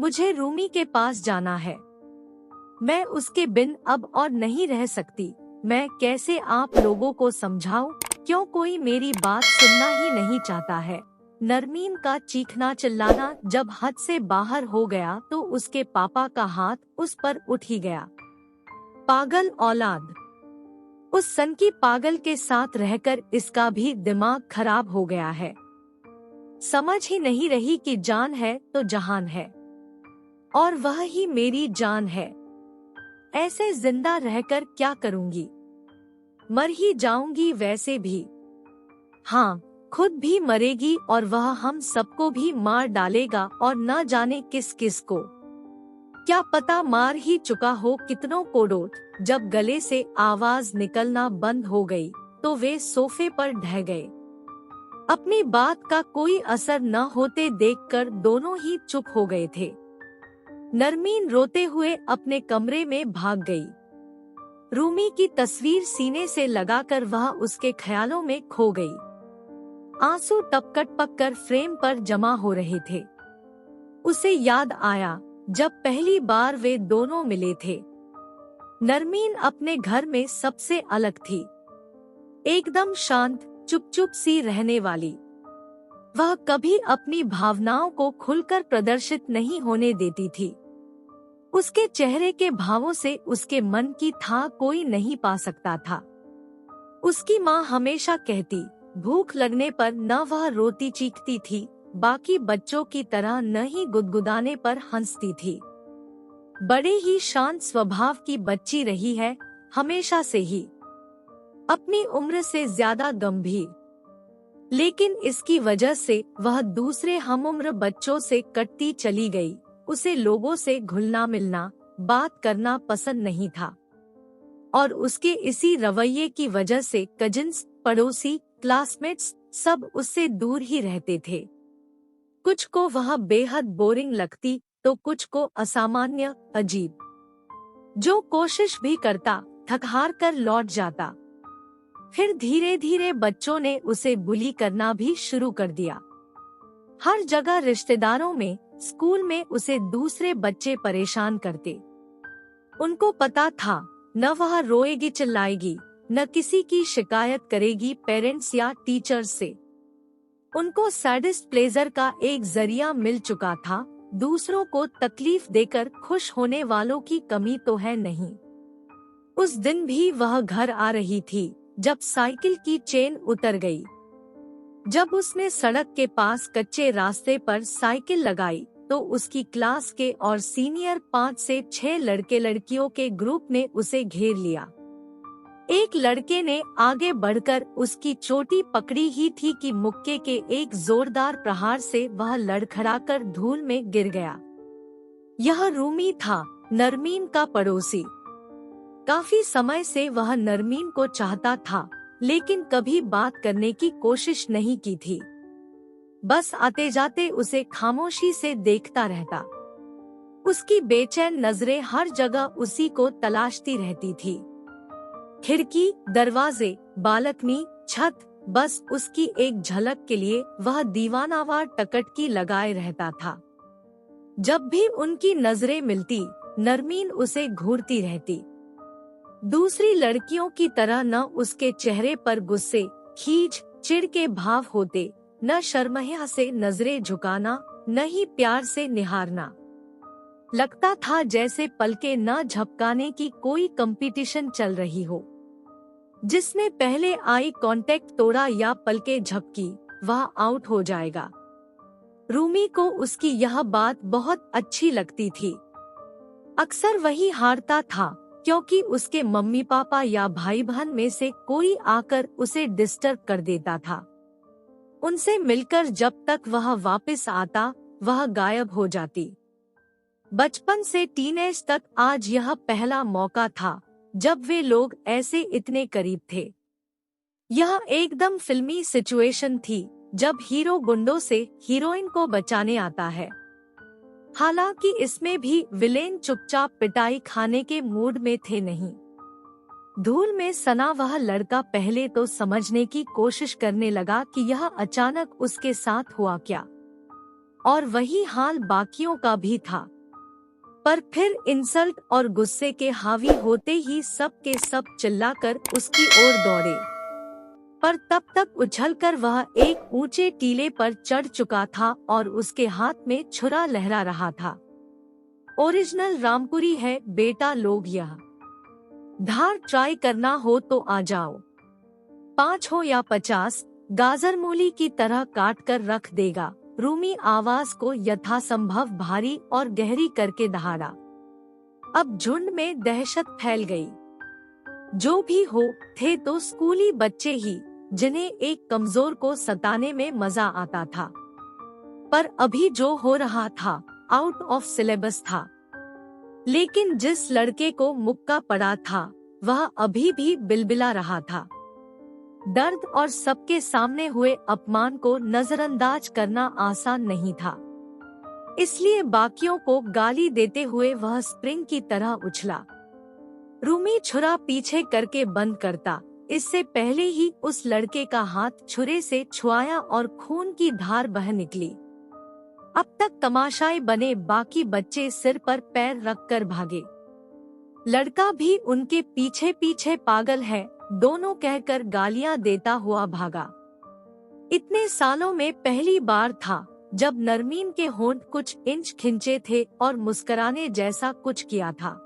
मुझे रूमी के पास जाना है। मैं उसके बिन अब और नहीं रह सकती। मैं कैसे आप लोगों को समझाऊं? क्यों कोई मेरी बात सुनना ही नहीं चाहता है। नरमीन का चीखना चिल्लाना जब हद से बाहर हो गया तो उसके पापा का हाथ उस पर उठ ही गया। पागल औलाद, उस सनकी पागल के साथ रहकर इसका भी दिमाग खराब हो गया है। समझ ही नहीं रही कि जान है तो जहान है, और वह ही मेरी जान है। ऐसे जिंदा रहकर क्या करूंगी? मर ही जाऊंगी वैसे भी। हाँ, खुद भी मरेगी और वह हम सबको भी मार डालेगा, और न जाने किस किस को। क्या पता मार ही चुका हो कितनों को। जब गले से आवाज निकलना बंद हो गई तो वे सोफे पर ढह गए। अपनी बात का कोई असर न होते देखकर दोनों ही चुप हो गए थे। नरमीन रोते हुए अपने कमरे में भाग गई। रूमी की तस्वीर सीने से लगाकर वह उसके ख्यालों में खो गई। आंसू टपक कर फ्रेम पर जमा हो रहे थे। उसे याद आया जब पहली बार वे दोनों मिले थे। नरमीन अपने घर में सबसे अलग थी, एकदम शांत, चुप चुप सी रहने वाली। वह कभी अपनी भावनाओं को खुलकर प्रदर्शित नहीं होने देती थी। उसके चेहरे के भावों से उसके मन की था कोई नहीं पा सकता था। उसकी माँ हमेशा कहती, भूख लगने पर न वह रोती चीखती थी, बाकी बच्चों की तरह न ही गुदगुदाने पर हंसती थी। बड़े ही शांत स्वभाव की बच्ची रही है हमेशा से ही, अपनी उम्र से ज्यादा गंभीर। लेकिन इसकी वजह से वह दूसरे हमउम्र बच्चों से कटती चली गई। उसे लोगों से घुलना मिलना, बात करना पसंद नहीं था, और उसके इसी रवैये की वजह से कजिन्स, पड़ोसी, क्लासमेट्स सब उससे दूर ही रहते थे। कुछ को वह बेहद बोरिंग लगती तो कुछ को असामान्य, अजीब। जो कोशिश भी करता थक हार कर लौट जाता। फिर धीरे धीरे बच्चों ने उसे बुली करना भी शुरू कर दिया। हर जगह, रिश्तेदारों में, स्कूल में उसे दूसरे बच्चे परेशान करते। उनको पता था न वह रोएगी चिल्लाएगी, न किसी की शिकायत करेगी पेरेंट्स या टीचर्स से। उनको सैडिस्ट प्लेजर का एक जरिया मिल चुका था। दूसरों को तकलीफ देकर खुश होने वालों की कमी तो है नहीं। उस दिन भी वह घर आ रही थी जब साइकिल की चेन उतर गई। जब उसने सड़क के पास कच्चे रास्ते पर साइकिल लगाई तो उसकी क्लास के और सीनियर 5 से 6 लड़के लड़कियों के ग्रुप ने उसे घेर लिया। एक लड़के ने आगे बढ़कर उसकी चोटी पकड़ी ही थी कि मुक्के के एक जोरदार प्रहार से वह लड़खड़ाकर धूल में गिर गया। यह रूमी था, नरमीन का पड़ोसी। काफी समय से वह नरमीन को चाहता था, लेकिन कभी बात करने की कोशिश नहीं की थी। बस आते जाते उसे खामोशी से देखता रहता। उसकी बेचैन नजरें हर जगह उसी को तलाशती रहती थी। खिड़की, दरवाजे, बालकनी, छत, बस उसकी एक झलक के लिए वह दीवानावार टकटकी लगाए रहता था। जब भी उनकी नजरें मिलती, नरमीन उसे घूरती रहती। दूसरी लड़कियों की तरह न उसके चेहरे पर गुस्से, खींच, चिढ़ के भाव होते, न शर्महिया से नजरें झुकाना, न ही प्यार से निहारना। लगता था जैसे पलके न झपकाने की कोई कंपटीशन चल रही हो। जिसने पहले आई कांटेक्ट तोड़ा या पलके झपकी, वह आउट हो जाएगा। रूमी को उसकी यह बात बहुत अच्छी लगती थी। अक्सर वही हारता था, क्योंकि उसके मम्मी पापा या भाई बहन में से कोई आकर उसे डिस्टर्ब कर देता था। उनसे मिलकर जब तक वह वापस आता, वह गायब हो जाती। बचपन से टीनेज तक आज यह पहला मौका था जब वे लोग ऐसे इतने करीब थे। यह एकदम फिल्मी सिचुएशन थी जब हीरो गुंडों से हीरोइन को बचाने आता है। हालांकि इसमें भी विलेन चुपचाप पिटाई खाने के मूड में थे नहीं। धूल में सना वह लड़का पहले तो समझने की कोशिश करने लगा कि यह अचानक उसके साथ हुआ क्या। और वही हाल बाकियों का भी था। पर फिर इंसल्ट और गुस्से के हावी होते ही सब के सब चिल्लाकर उसकी ओर दौड़े। पर तब तक उछलकर वह एक ऊंचे टीले पर चढ़ चुका था और उसके हाथ में छुरा लहरा रहा था। ओरिजिनल रामपुरी है बेटा लोग, यह धार ट्राई करना हो तो आ जाओ। 5 हो या 50, गाजर मूली की तरह काट कर रख देगा। रूमी आवाज को यथासंभव भारी और गहरी करके दहाड़ा। अब झुंड में दहशत फैल गई। जो भी हो, थे तो स्कूली बच्चे ही, जिन्हें एक कमजोर को सताने में मजा आता था। पर अभी जो हो रहा था आउट ऑफ सिलेबस था। लेकिन जिस लड़के को मुक्का पड़ा था वह अभी भी बिलबिला रहा था। दर्द और सबके सामने हुए अपमान को नजरअंदाज करना आसान नहीं था। इसलिए बाकियों को गाली देते हुए वह स्प्रिंग की तरह उछला। रूमी छुरा पीछे करके बंद करता, इससे पहले ही उस लड़के का हाथ छुरे से छुआया और खून की धार बह निकली। अब तक तमाशाई बने बाकी बच्चे सिर पर पैर रखकर भागे। लड़का भी उनके पीछे पीछे पागल है दोनों कहकर गालियां देता हुआ भागा। इतने सालों में पहली बार था जब नरमीन के होंठ कुछ इंच खिंचे थे और मुस्कुराने जैसा कुछ किया था।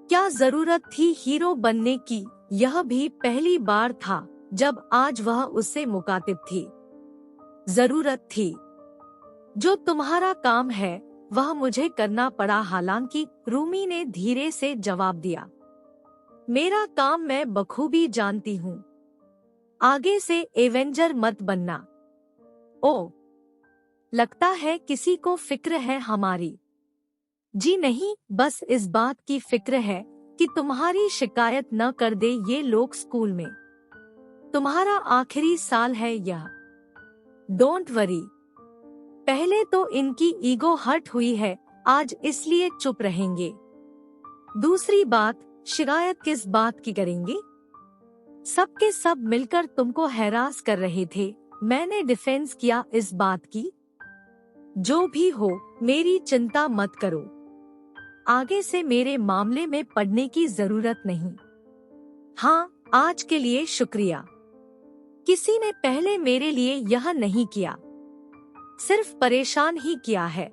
क्या जरूरत थी हीरो बनने की? यह भी पहली बार था जब आज वह उससे मुकातिब थी। जरूरत थी। जो तुम्हारा काम है वह मुझे करना पड़ा। हालांकि रूमी ने धीरे से जवाब दिया, मेरा काम मैं बखूबी जानती हूँ। आगे से एवेंजर मत बनना। ओ, लगता है किसी को फिक्र है हमारी। जी नहीं, बस इस बात की फिक्र है कि तुम्हारी शिकायत न कर दे ये लोग स्कूल में। तुम्हारा आखिरी साल है यह। Don't worry. पहले तो इनकी ईगो हर्ट हुई है आज, इसलिए चुप रहेंगे। दूसरी बात, शिकायत किस बात की करेंगे? सबके सब मिलकर तुमको हैरास कर रहे थे, मैंने डिफेंस किया इस बात की। जो भी हो, मेरी चिंता मत करो। आगे से मेरे मामले में पड़ने की जरूरत नहीं। हाँ, आज के लिए शुक्रिया। किसी ने पहले मेरे लिए यह नहीं किया, सिर्फ परेशान ही किया है।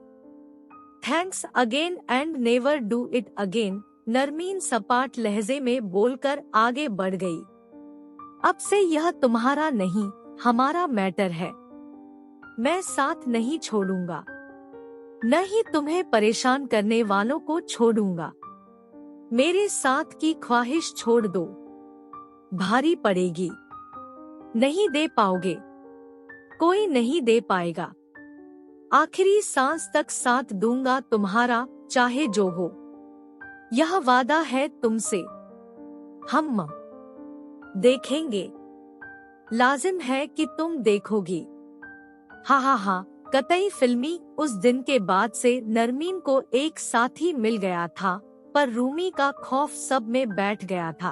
Thanks again and never do it again. Narmeen सपाट लहजे में बोलकर आगे बढ़ गई। अब से यह तुम्हारा नहीं हमारा मैटर है। मैं साथ नहीं छोड़ूंगा, न ही तुम्हें परेशान करने वालों को छोड़ूंगा। मेरे साथ की ख्वाहिश छोड़ दो, भारी पड़ेगी। नहीं दे पाओगे, कोई नहीं दे पाएगा। आखिरी सांस तक साथ दूंगा तुम्हारा, चाहे जो हो। यह वादा है तुमसे। हम देखेंगे। लाजिम है कि तुम देखोगी। हाँ हाँ हाँ, कतई फिल्मी। उस दिन के बाद से नरमीन को एक साथी मिल गया था, पर रूमी का खौफ सब में बैठ गया था।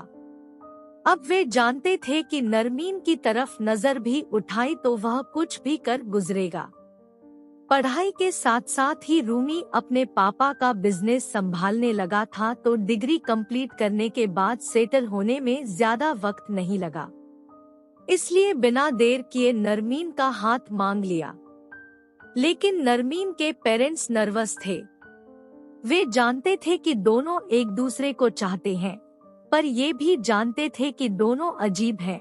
अब वे जानते थे कि नरमीन की तरफ नजर भी उठाई तो वह कुछ भी कर गुजरेगा। पढ़ाई के साथ साथ ही रूमी अपने पापा का बिजनेस संभालने लगा था, तो डिग्री कंप्लीट करने के बाद सेटल होने में ज्यादा वक्त नहीं लगा। इसलिए बिना देर किए नरमीन का हाथ मांग लिया। लेकिन नरमीन के पेरेंट्स नर्वस थे। वे जानते थे कि दोनों एक दूसरे को चाहते हैं, पर ये भी जानते थे कि दोनों अजीब हैं,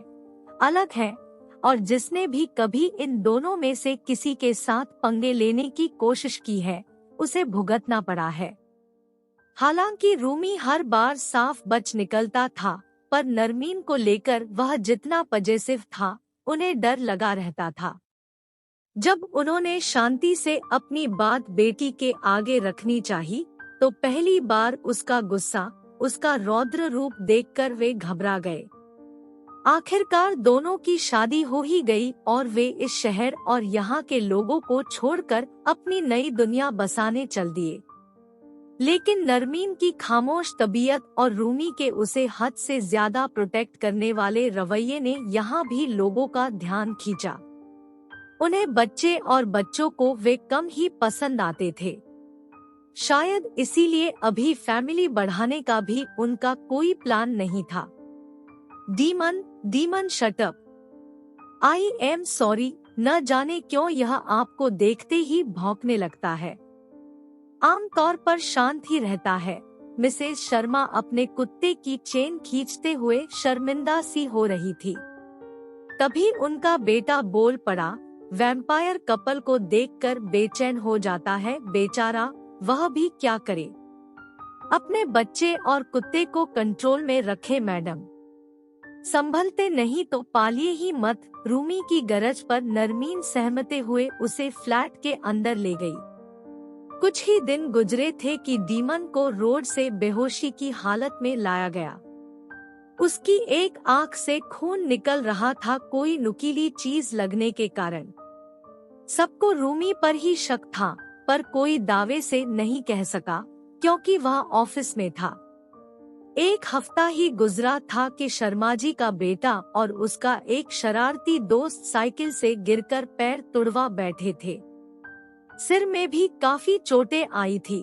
अलग हैं, और जिसने भी कभी इन दोनों में से किसी के साथ पंगे लेने की कोशिश की है उसे भुगतना पड़ा है। हालांकि रूमी हर बार साफ बच निकलता था, पर नरमीन को लेकर वह जितना पजेसिव था उन्हें डर लगा रहता था। जब उन्होंने शांति से अपनी बात बेटी के आगे रखनी चाही, तो पहली बार उसका गुस्सा, उसका रौद्र रूप देखकर वे घबरा गए। आखिरकार दोनों की शादी हो ही गई और वे इस शहर और यहाँ के लोगों को छोड़कर अपनी नई दुनिया बसाने चल दिए। लेकिन नरमीन की खामोश तबीयत और रूमी के उसे हद से ज्यादा प्रोटेक्ट करने वाले रवैये ने यहाँ भी लोगों का ध्यान खींचा। उन्हें बच्चे और बच्चों को वे कम ही पसंद आते थे। शायद इसीलिए अभी फैमिली बढ़ाने का भी उनका कोई प्लान नहीं था। Demon shut up. I am sorry, न जाने क्यों यह आपको देखते ही भौंकने लगता है। आमतौर पर शांत ही रहता है। मिसेस शर्मा अपने कुत्ते की चेन खींचते हुए शर्मिंदा सी हो रही थी। तभी उनका बेटा बोल पड़ा, वैम्पायर कपल को देखकर बेचैन हो जाता है बेचारा, वह भी क्या करे। अपने बच्चे और कुत्ते को कंट्रोल में रखे मैडम। संभलते नहीं तो पालिए ही मत। रूमी की गरज पर नरमीन सहमते हुए उसे फ्लैट के अंदर ले गई। कुछ ही दिन गुजरे थे कि डीमन को रोड से बेहोशी की हालत में लाया गया। उसकी एक आंख से खून निकल रहा था, कोई नुकीली चीज लगने के कारण। सबको रूमी पर ही शक था, पर कोई दावे से नहीं कह सका क्योंकि वह ऑफिस में था। एक हफ्ता ही गुजरा था कि शर्मा जी का बेटा और उसका एक शरारती दोस्त साइकिल से गिरकर पैर तुड़वा बैठे थे। सिर में भी काफी चोटें आई थी।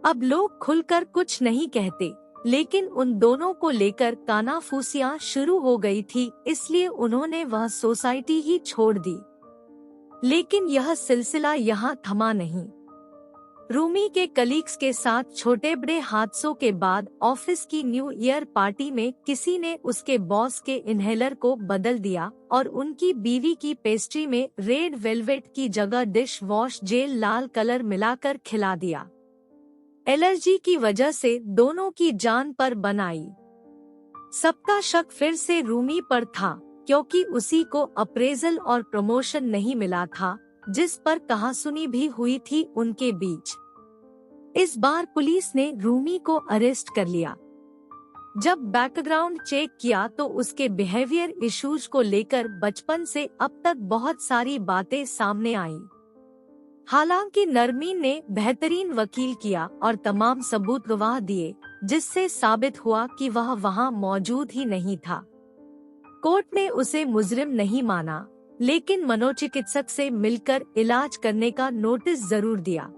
अब लोग खुलकर कुछ नहीं कहते, लेकिन उन दोनों को लेकर कानाफूसियां शुरू हो गई थी, इसलिए उन्होंने वह सोसाइटी ही छोड़ दी। लेकिन यह सिलसिला यहाँ थमा नहीं। रूमी के कलीग्स के साथ छोटे बड़े हादसों के बाद ऑफिस की न्यू ईयर पार्टी में किसी ने उसके बॉस के इन्हेलर को बदल दिया और उनकी बीवी की पेस्ट्री में रेड वेलवेट की जगह डिश वॉश जेल लाल कलर मिलाकर खिला दिया। एलर्जी की वजह से दोनों की जान पर बन आई। सबका शक फिर से रूमी पर था, क्योंकि उसी को अप्रेजल और प्रमोशन नहीं मिला था, जिस पर कहासुनी भी हुई थी उनके बीच। इस बार पुलिस ने रूमी को अरेस्ट कर लिया। जब बैकग्राउंड चेक किया तो उसके बिहेवियर इश्यूज को लेकर बचपन से अब तक बहुत सारी बातें सामने आईं। हालांकि नरमीन ने बेहतरीन वकील किया और तमाम सबूत गवाह दिए, जिससे साबित हुआ कि वह वहां मौजूद ही नहीं था। कोर्ट ने उसे मुजरिम नहीं माना, लेकिन मनोचिकित्सक से मिलकर इलाज करने का नोटिस जरूर दिया।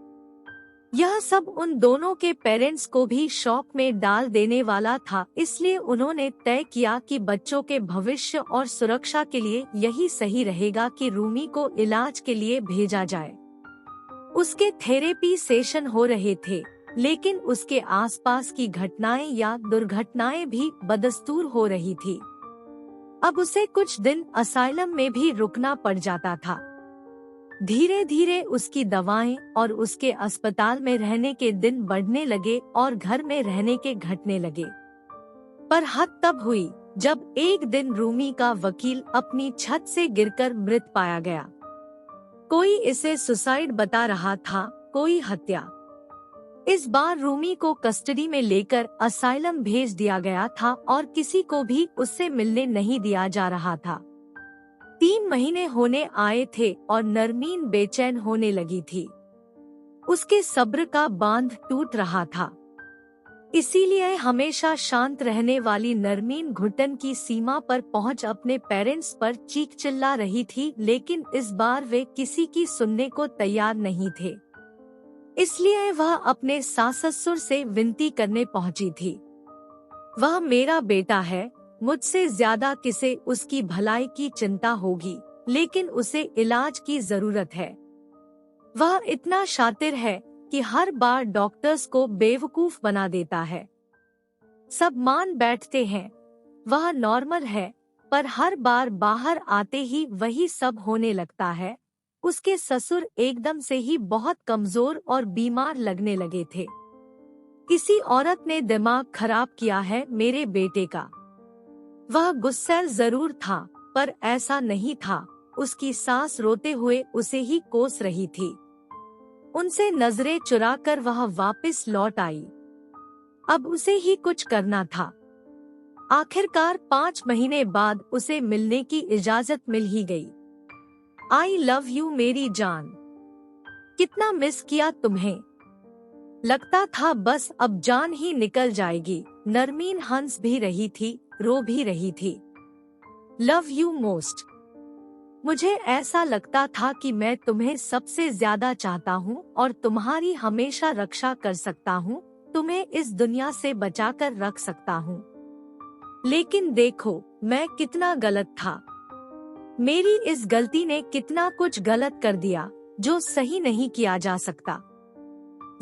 यह सब उन दोनों के पेरेंट्स को भी शॉक में डाल देने वाला था, इसलिए उन्होंने तय किया कि बच्चों के भविष्य और सुरक्षा के लिए यही सही रहेगा कि रूमी को इलाज के लिए भेजा जाए। उसके थेरेपी सेशन हो रहे थे, लेकिन उसके आसपास की घटनाएं या दुर्घटनाएं भी बदस्तूर हो रही थी। अब उसे कुछ दिन असाइलम में भी रुकना पड़ जाता था। धीरे धीरे उसकी दवाएं और उसके अस्पताल में रहने के दिन बढ़ने लगे और घर में रहने के घटने लगे। पर हद तब हुई जब एक दिन रूमी का वकील अपनी छत से गिरकर मृत पाया गया। कोई इसे सुसाइड बता रहा था, कोई हत्या। इस बार रूमी को कस्टडी में लेकर असाइलम भेज दिया गया था और किसी को भी उससे मिलने नहीं दिया जा रहा था। 3 महीने होने आए थे और नरमीन बेचैन होने लगी थी। उसके सब्र का बांध टूट रहा था। इसीलिए हमेशा शांत रहने वाली नरमीन घुटन की सीमा पर पहुंच अपने पेरेंट्स पर चीख चिल्ला रही थी, लेकिन इस बार वे किसी की सुनने को तैयार नहीं थे। इसलिए वह अपने सास ससुर से विनती करने पहुंची थी। वह मेरा बेटा है, मुझसे ज्यादा किसे उसकी भलाई की चिंता होगी, लेकिन उसे इलाज की जरूरत है। वह इतना शातिर है कि हर बार डॉक्टर्स को बेवकूफ बना देता है। सब मान बैठते हैं वह नॉर्मल है, पर हर बार बाहर आते ही वही सब होने लगता है। उसके ससुर एकदम से ही बहुत कमजोर और बीमार लगने लगे थे। किसी औरत ने दिमाग खराब किया है मेरे बेटे का। वह गुस्सैल जरूर था, पर ऐसा नहीं था। उसकी सास रोते हुए उसे ही कोस रही थी। उनसे नजरें चुराकर वह वापस लौट आई। अब उसे ही कुछ करना था। आखिरकार 5 महीने बाद उसे मिलने की इजाजत मिल ही गई। आई लव यू मेरी जान, कितना मिस किया तुम्हें। लगता था बस अब जान ही निकल जाएगी। नरमीन हंस भी रही थी, रो भी रही थी। Love you most. मुझे ऐसा लगता था कि मैं तुम्हें सबसे ज्यादा चाहता हूँ और तुम्हारी हमेशा रक्षा कर सकता हूँ, तुम्हें इस दुनिया से बचाकर रख सकता हूँ। लेकिन देखो मैं कितना गलत था। मेरी इस गलती ने कितना कुछ गलत कर दिया जो सही नहीं किया जा सकता।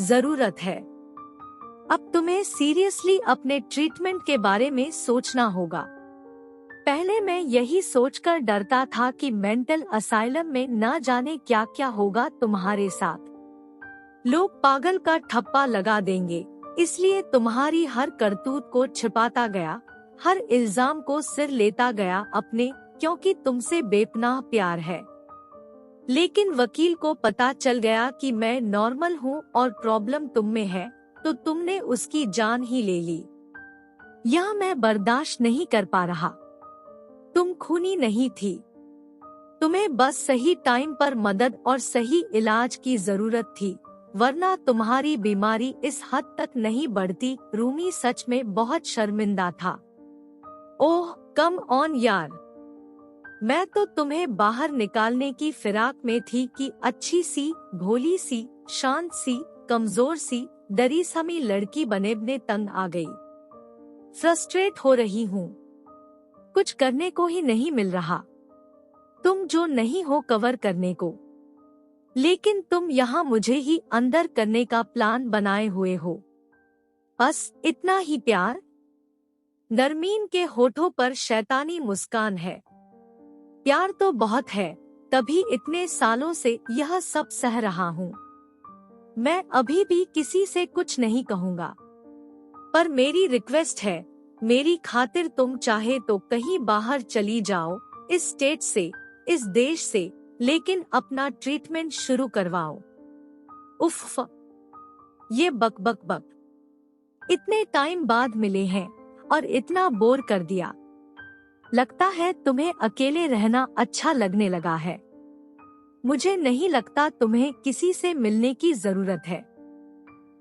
जरूरत है अब तुम्हें सीरियसली अपने ट्रीटमेंट के बारे में सोचना होगा। पहले मैं यही सोचकर डरता था कि मेंटल असाइलम में न जाने क्या क्या होगा तुम्हारे साथ। लोग पागल का ठप्पा लगा देंगे, इसलिए तुम्हारी हर करतूत को छिपाता गया, हर इल्जाम को सिर लेता गया अपने, क्योंकि तुमसे बेपनाह प्यार है। लेकिन वकील को पता चल गया कि मैं नॉर्मल हूँ और प्रॉब्लम तुम में है, तो तुमने उसकी जान ही ले ली। यह मैं बर्दाश्त नहीं कर पा रहा। तुम खूनी नहीं थी, तुम्हें बस सही टाइम पर मदद और सही इलाज की जरूरत थी, वरना तुम्हारी बीमारी इस हद तक नहीं बढ़ती। रूमी सच में बहुत शर्मिंदा था। ओह कम ऑन यार, मैं तो तुम्हें बाहर निकालने की फिराक में थी कि अच्छी सी, भोली सी, शांत सी, कमजोर सी, डरी समी लड़की बने तंग आ गई। फ्रस्ट्रेट हो रही हूँ, कुछ करने को ही नहीं मिल रहा। तुम जो नहीं हो कवर करने को, लेकिन तुम यहाँ मुझे ही अंदर करने का प्लान बनाए हुए हो। बस इतना ही प्यार। नरमीन के होठों पर शैतानी मुस्कान है। प्यार तो बहुत है, तभी इतने सालों से यह सब सह रहा हूँ। मैं अभी भी किसी से कुछ नहीं कहूँगा, पर मेरी रिक्वेस्ट है, मेरी खातिर तुम चाहे तो कहीं बाहर चली जाओ, इस स्टेट से, इस देश से, लेकिन अपना ट्रीटमेंट शुरू करवाओ। उफ, ये बक बक बक। इतने टाइम बाद मिले हैं और इतना बोर कर दिया। लगता है तुम्हें अकेले रहना अच्छा लगने लगा है। मुझे नहीं लगता तुम्हें किसी से मिलने की जरूरत है।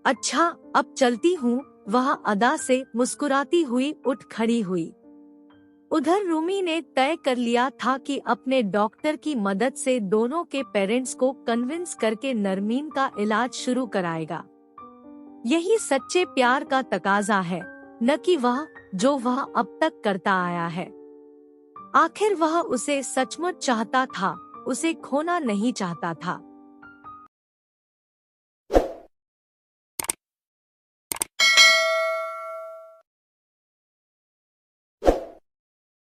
अच्छा अब चलती हूँ। वह अदा से मुस्कुराती हुई उठ खड़ी हुई। उधर रूमी ने तय कर लिया था कि अपने डॉक्टर की मदद से दोनों के पेरेंट्स को कन्विंस करके नरमीन का इलाज शुरू कराएगा। यही सच्चे प्यार का तकाजा है, न कि वह जो वह अब तक करता आया है। आखिर वह उसे सचमुच चाहता था, उसे खोना नहीं चाहता था।